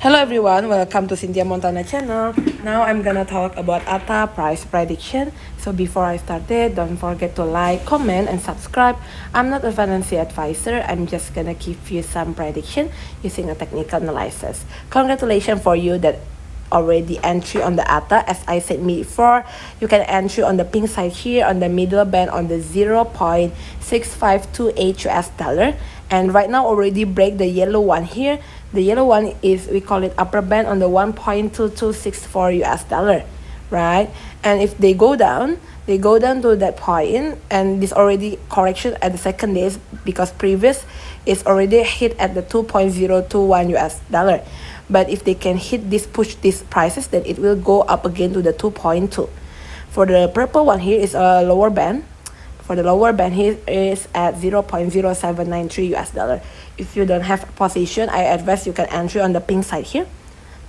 Hello everyone, welcome to Cynthia Montana channel. Now I'm gonna talk about ATA price prediction. So before I started, don't forget to like, comment, and subscribe. I'm not a financial advisor. I'm just gonna give you some prediction using a technical analysis. Congratulations for you that already entry on the ATA. As I said before, you can entry on the pink side here on the middle band on the 0.6528 US dollar, and right now already break the yellow one here. The yellow one is, we call it upper band on the 1.2264 US dollar, right? And if they go down to that point, and this already correction at the second days because previous is already hit at the 2.021 US dollar. But if they can hit this, push these prices, then it will go up again to the 2.2. For the purple one here is a lower band. For the lower band here is at 0.0793 US dollar. If you don't have position, I advise you can enter on the pink side here.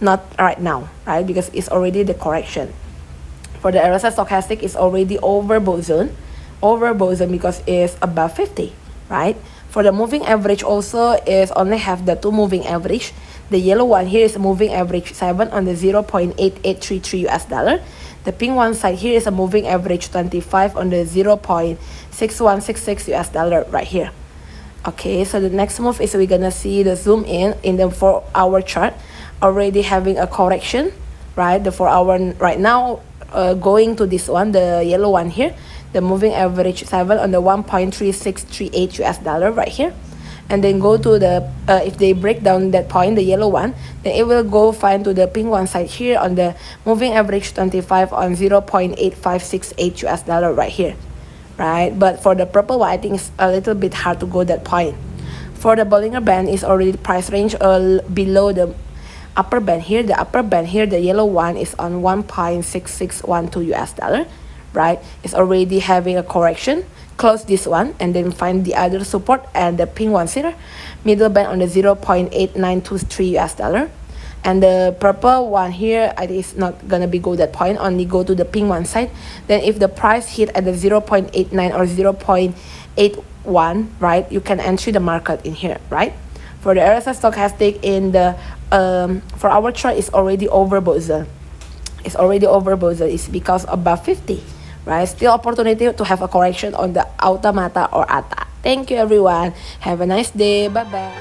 Not right now, right? Because it's already the correction. For the RSI stochastic, it's already over boson because it's above 50, right? For the moving average also is only have the two moving average. The yellow one here is moving average 7 on the 0.8833 US dollar. The pink one side here is a moving average 25 on the 0.6166 US dollar right here. Okay, so the next move is we're gonna see the zoom in the 4-hour chart already having a correction, right? The 4-hour right now going to this one, the yellow one here, the moving average 7 on the 1.3638 US dollar right here. And then go to the if they break down that point, the yellow one, then it will go fine to the pink one side here on the moving average 25 on 0.8568 US dollar right here, right? But for the purple one, I think it's a little bit hard to go that point. For the Bollinger Band is already price range below the upper band here. The upper band here, the yellow one is on 1.6612 US dollar, right? It's already having a correction. Close this one and then find the other support, and the pink one here, middle band on the 0.8923 US dollar. And the purple one here, it is not gonna be go that point, only go to the pink one side. Then if the price hit at the 0.89 or 0.81, right, you can enter the market in here, right? For the RSI stochastic in the for our chart is already over boson. It's already over boson. It's because above 50. Right, still opportunity to have a correction on the Automata or ATA. Thank you everyone. Have a nice day. Bye bye.